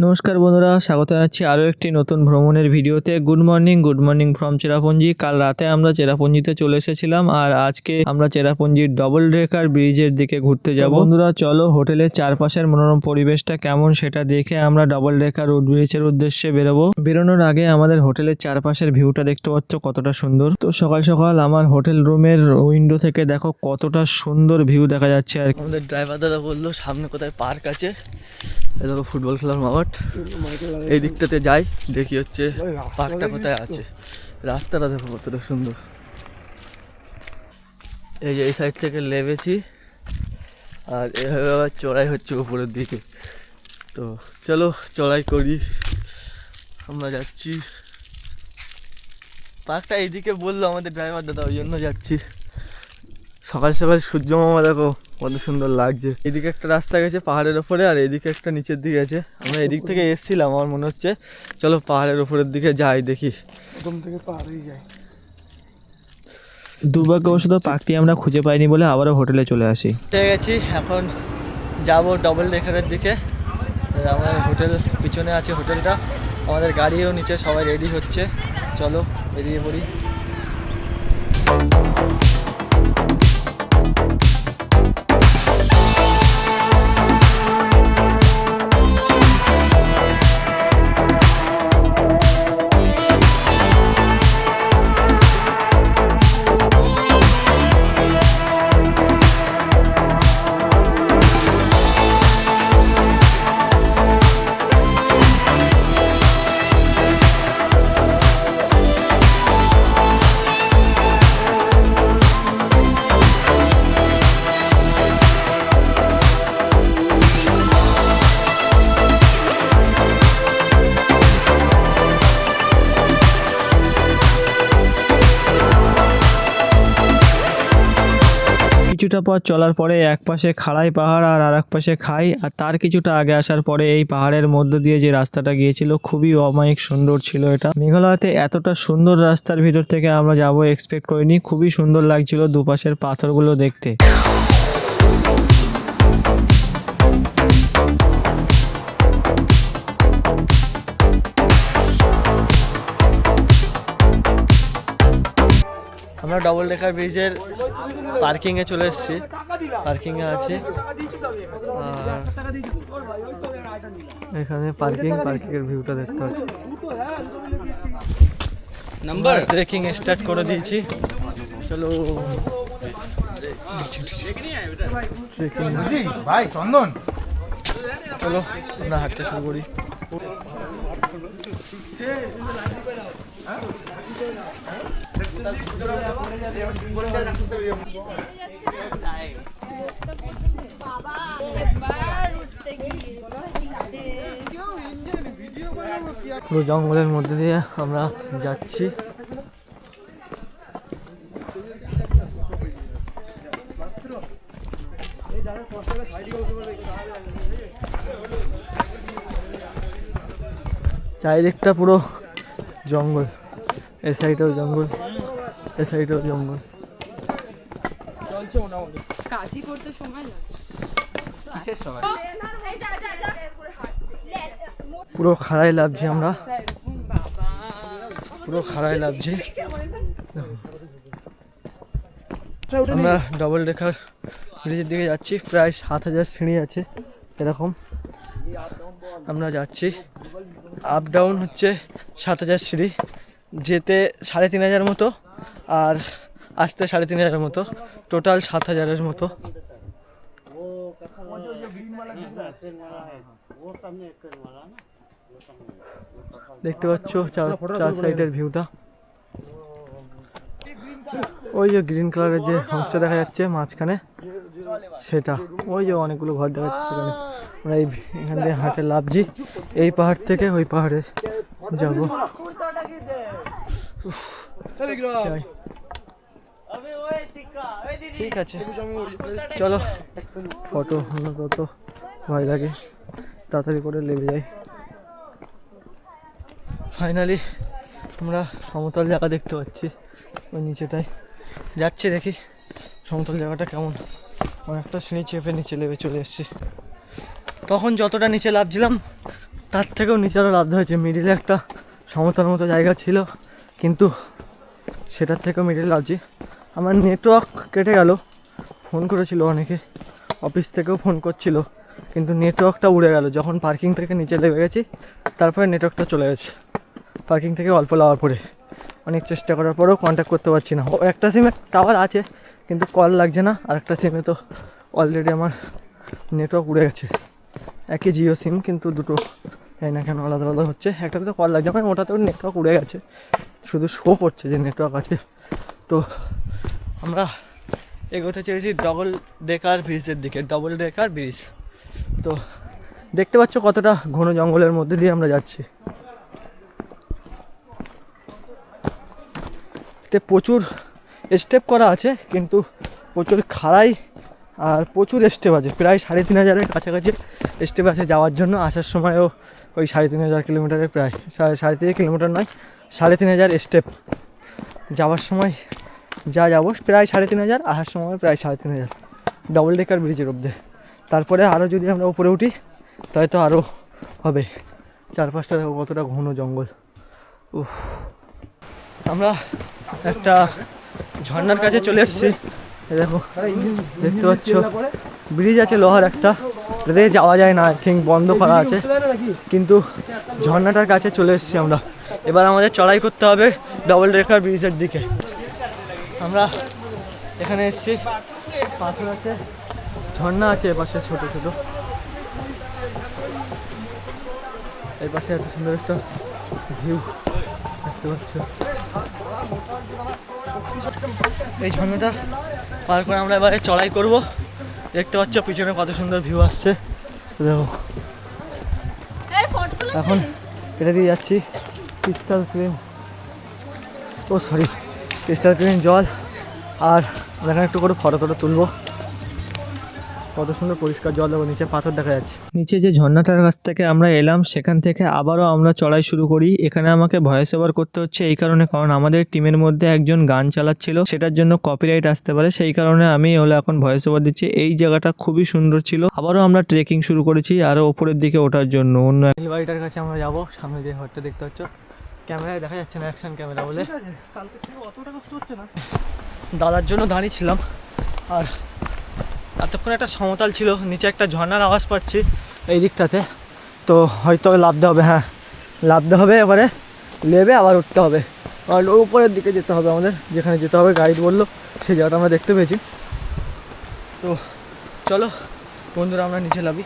নমস্কার বন্ধুরা, স্বাগত জানাচ্ছি আরও একটি নতুন ভ্রমণের ভিডিওতে। Good morning from Cherrapunji. কাল রাতে আমরা চেরাপুঞ্জিতে চলে এসেছিলাম আর আজকে আমরা চেরাপুঞ্জির ডবল ডেকার ব্রিজের দিকে ঘুরতে যাব। বন্ধুরা চলো, হোটেলের চারপাশের মনোরম পরিবেশটা কেমন সেটা দেখে আমরা ডবল ডেকার ব্রিজের উদ্দেশ্যে বেরোবো। বেরোনোর আগে আমাদের হোটেলের চারপাশের ভিউটা দেখতে পাচ্ছ কতটা সুন্দর। তো সকাল সকাল আমার হোটেল রুমের উইন্ডো থেকে দেখো কতটা সুন্দর ভিউ দেখা যাচ্ছে। আর আমাদের ড্রাইভার দাদা বললো সামনে কোথায় পার্ক আছে, দেখো ফুটবল খেলার মাঠ, এই দিকটাতে যাই দেখি হচ্ছে পার্কটা কোথায় আছে। রাস্তাটা দেখো কতটা সুন্দর। এই যে এই সাইড থেকে লেবেছি আর এভাবে আবার চড়াই হচ্ছে উপরের দিকে। তো চলো চড়াই করি, আমরা যাচ্ছি। পার্কটা এইদিকে বললো আমাদের ড্রাইভার দাদা, ওই জন্য যাচ্ছি। সকাল সকাল সূর্য মামা দেখো কত সুন্দর লাগছে। এদিকে একটা রাস্তা গেছে পাহাড়ের ওপরে আর এদিকে একটা নিচের দিকে আছে। আমরা এদিক থেকে এসেছিলাম, আমার মনে হচ্ছে চলো পাহাড়ের ওপরের দিকে যাই, দেখি প্রথম থেকে পাহাড়েই যাই। দুর্ভাগ্যবশত পার্কটি আমরা খুঁজে পাইনি বলে আবারও হোটেলে চলে আসি। ঠিক গেছি, এখন যাব ডবল ডেকারের দিকে। আমাদের হোটেল পিছনে আছে হোটেলটা, আমাদের গাড়িও নিচে, সবাই রেডি হচ্ছে। চলো বেরিয়ে পড়ি। কিছুটা পথ চলার পরে এক পাশে খাড়াই পাহাড় আর এক পাশে খাই, আর তার কিছুটা আগে আসার পরে এই পাহাড়ের মধ্য দিয়ে যে রাস্তাটা গিয়েছিল খুবই অমায়িক সুন্দর ছিল এটা। মেঘালয়তে এতটা সুন্দর রাস্তার ভিতর থেকে আমরা যাবো এক্সপেক্ট করিনি। খুবই সুন্দর লাগছিল দুপাশের পাথরগুলো দেখতে। আমরা ডবল ডেকার ব্রিজের পার্কিংয়ে চলে এসেছি, পার্কিংয়ে আছি। আর এখানে পার্কিংয়ের ভিউটা দেখতে পাচ্ছি। নাম্বার ট্রেকিং স্টার্ট করে দিয়েছি, চলো ভাই চন্দন, চলো আমরা হাঁটতে শুরু করি। পুরো জঙ্গলের মধ্যে দিয়ে আমরা যাচ্ছি। চারিদিকটা পুরো জঙ্গল, এই সাইডেও জঙ্গল, এই সাইডেও জঙ্গল। কাজই করতে সময় লাগে, কিসের সময়? পুরো খাড়াই লাভছি আমরা, পুরো খাড়াই লাভছি। আমরা ডবল ডেকার ব্রিজের দিকে যাচ্ছি, প্রায় 7000 সিঁড়ি আছে এরকম। আমরা যাচ্ছি, আপ ডাউন হচ্ছে 7000 সিঁড়ি, যেতে 3500 মতো আর আসতে 3500 মতো, টোটাল 7000 মতো। দেখতে পাচ্ছ চার সাইডের ভিউটা। ওই যে গ্রিন কালারের যে হোমস্টে দেখা যাচ্ছে মাঝখানে, সেটা ওই যে অনেকগুলো ঘর দেখা যাচ্ছে সেখানে। আমরা এখান দিয়ে হাঁটে লাভছি, এই পাহাড় থেকে ওই পাহাড়ে যাব। ঠিক আছে চলো, ফটো তত ভয় লাগে, তাড়াতাড়ি করে লেগে যাই। ফাইনালি আমরা সমতল জায়গা দেখতে পাচ্ছি, ওই নিচেটায় যাচ্ছি, দেখি সমতল জায়গাটা কেমন। অনেকটা সিঁড়ি চেপে নিচে নেমে চলে এসেছি। তখন যতটা নিচে নামছিলাম তার থেকেও নিচে আরও লাভ হয়েছে। মিডিলে একটা সমতল মতো জায়গা ছিল, কিন্তু সেটার থেকেও মিডিলে লাভছি। আমার নেটওয়ার্ক কেটে গেল, ফোন করেছিল অনেকে, অফিস থেকেও ফোন করছিল, কিন্তু নেটওয়ার্কটা উড়ে গেল। যখন পার্কিং থেকে নিচে নেমে গেছি তারপরে নেটওয়ার্কটা চলে গেছে। পার্কিং থেকে অল্প লাগার পরে অনেক চেষ্টা করার পরেও কন্ট্যাক্ট করতে পারছি না। ও একটা সিমে টাওয়ার আছে কিন্তু কল লাগছে না, আর একটা সিমে তো অলরেডি আমার নেটওয়ার্ক উড়ে গেছে। একই জিও সিম কিন্তু দুটো জানি না কেন আলাদা আলাদা হচ্ছে। একটাতে তো কল লাগছে, মানে ওটাতেও নেটওয়ার্ক উড়ে গেছে, শুধু শো করছে যে নেটওয়ার্ক আছে। তো আমরা এগোতে চেয়েছি ডবল ডেকার ব্রিজের দিকে, ডবল ডেকার ব্রিজ। তো দেখতে পাচ্ছ কতটা ঘন জঙ্গলের মধ্যে দিয়ে আমরা যাচ্ছি। তে প্রচুর স্টেপ করা আছে, কিন্তু প্রচুর খাড়াই আর প্রচুর স্টেপ আছে। প্রায় 3500-এর কাছাকাছি স্টেপ আছে যাওয়ার জন্য। আসার সময়ও ওই 3500 কিলোমিটারের প্রায় 3.5 কিলোমিটার নয়, 3500 স্টেপ। যাওয়ার সময় যা যাবো প্রায় 3500, আসার সময় প্রায় 3500, ডবল ডেকার ব্রিজের অব্দে। তারপরে আরও যদি আমরা উপরে উঠি তাহলে তো আরও হবে। চারপাশটা কতটা ঘন জঙ্গল। উফ, আমরা একটা ঝর্ণার কাছে চলে এসেছি। দেখো, দেখতে পাচ্ছ ব্রিজ আছে লোহার একটা, এটাতে যাওয়া যায় না, আই থিঙ্ক বন্ধ করা আছে, কিন্তু ঝর্ণাটার কাছে চলে এসেছি আমরা। এবার আমাদের চড়াই করতে হবে ডবল ডেকার ব্রিজের দিকে। আমরা এখানে এসেছি, পাথর আছে, ঝর্ণা আছে এপাশে ছোটো ছোটো, এই পাশে এত সুন্দর একটা ভিউ দেখতে পাচ্ছ। এই ঝর্ণাটা পার করে আমরা এবারে চড়াই করব। দেখতে পাচ্ছ পিছনে কত সুন্দর ভিউ আসছে, দেখো। এখন এটা দিয়ে যাচ্ছি ক্রিস্টাল ক্লিন, ক্রিস্টাল ক্লিন জল। আর এখানে একটু করে ফটো তুলবো, কত সুন্দর পরিষ্কার জল, দেখো নিচে পাথর দেখা যাচ্ছে। নিচে যে ঝর্ণাটার কাছ থেকে আমরা এলাম সেখান থেকে আবারও আমরা চড়াই শুরু করি। এখানে আমাকে ভয়েস ওভার করতে হচ্ছে এই কারণে, কারণ আমাদের টিমের মধ্যে একজন গান চালাচ্ছিল, সেটার জন্য কপিরাইট আসতে পারে, সেই কারণে আমি এখন ভয়েস ওভার দিচ্ছি। এই জায়গাটা খুবই সুন্দর ছিল। আবারও আমরা ট্রেকিং শুরু করেছি আরও ওপরের দিকে ওঠার জন্য। অন্য এই বাড়িটার কাছে আমরা যাবো, সামনে যে ঘরটা দেখতে পাচ্ছ, ক্যামেরায় দেখা যাচ্ছে না, অ্যাকশন ক্যামেরা বলে। অতটা কষ্ট হচ্ছে না, দাদার জন্য দাঁড়িয়েছিলাম। আর এতক্ষণ একটা সমতল ছিল, নিচে একটা ঝর্ণার আওয়াজ পাচ্ছি এই দিকটাতে, তো হয়তো নামতে হবে। হ্যাঁ, নামতে হবে, এবারে নেমে আবার উঠতে হবে, আর উপরের দিকে যেতে হবে আমাদের, যেখানে যেতে হবে গাইড বললো সেই জায়গাটা আমরা দেখতে পেয়েছি। তো চলো বন্ধুরা, আমরা নিচে নামি।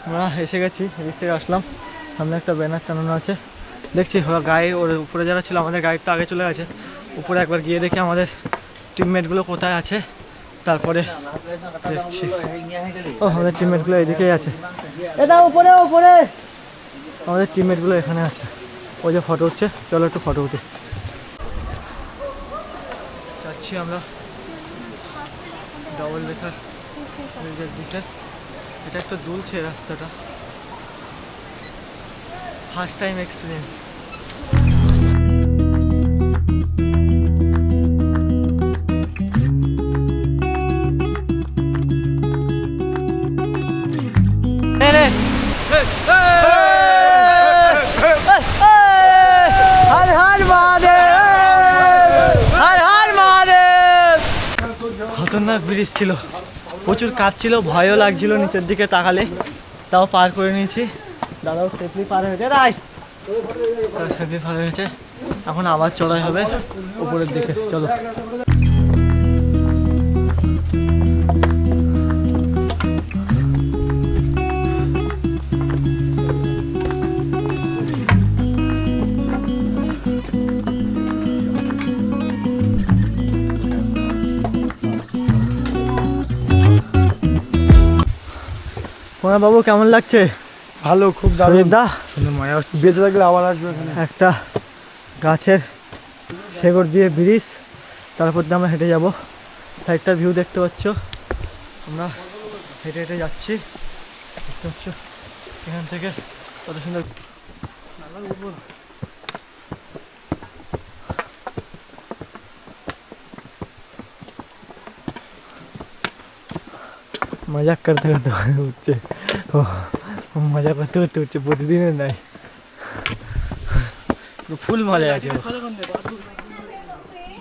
আমরা এসে গেছি, এদিক থেকে আসলাম, সামনে একটা ব্যানার টানানো আছে দেখছি। গায়ে ওর উপরে যারা ছিল, আমাদের গাইড তো আগে চলে গেছে, উপরে একবার গিয়ে দেখি আমাদের টিমমেটগুলো কোথায় আছে, তারপরে দেখছি। ও, আমাদের টিমমেটগুলো এদিকেই আছে, এটা উপরে উপরে আমাদের টিমমেটগুলো এখানে আছে। ওই যে ফটো উঠছে, চলো একটু ফটো উঠি। যাচ্ছি আমরা ডবল ডেকার ব্রিজের দিকে। এটা একটু দুলছে রাস্তাটা, ফার্স্ট টাইম এক্সপিরিয়েন্স। খতরনাক ব্রিজ ছিল, প্রচুর কাজ ছিল, ভয়ও লাগছিল নিচের দিকে তাকালে, তাও পার করে নিয়েছি। দাদাও সেফলি পার হয়েছে, সেফলি পার হয়েছে। এখন আবার চড়াই হবে উপরের দিকে, চলো। বাবু কেমন লাগছে? ভালো, খুব দারুণ, শুনে মায়া হচ্ছে। বেঁচে থাকলে আবার আসবে এখানে। একটা গাছের শেকড় দিয়ে ব্রিজ, তারপর দিয়ে আমরা হেঁটে যাব। সাইডটার ভিউ দেখতে পাচ্ছ, আমরা হেঁটে হেঁটে যাচ্ছি, দেখতে পাচ্ছ এখান থেকে কত সুন্দর। मजाक करते करते उठছে। মজা করতে করতে হচ্ছে, প্রতিদিনের নাই, ফুল মজা আছে।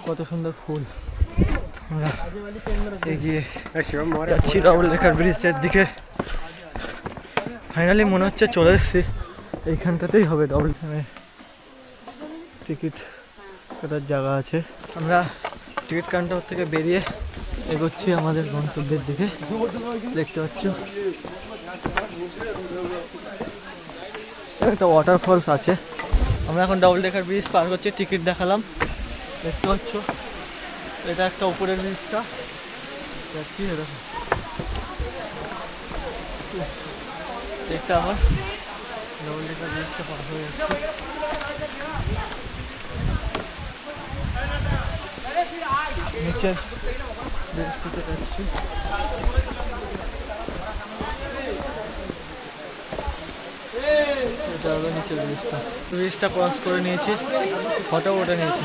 কত সুন্দর ফুল। আমরা এগিয়ে যাচ্ছি ডবল ডেকার ব্রিজের দিকে। ফাইনালি মনে হচ্ছে চলে এসেছি, এইখানটাতেই হবে ডবল। টিকিট কাটার জায়গা আছে। আমরা টিকিট কাউন্টার থেকে বেরিয়ে এগোচ্ছি আমাদের গন্তব্যের দিকে। দেখতে পাচ্ছ একটা ওয়াটারফলস আছে। আমরা এখন ডবল ডেকার ব্রিজ পার করছি, টিকিট দেখালাম, দেখতে পাচ্ছ এটা একটা উপরের ব্রিজটা যাচ্ছি। এরকম দেখতে আমার ডবল ডেকার ব্রিজটা পার হয়ে যাচ্ছে। নিচে ব্রিজটিতে যাচ্ছি। এটা হলো নিচের ব্রিজটা। ব্রিজটা ক্রস করে নিয়েছি, ফটো ওটা নিয়েছি।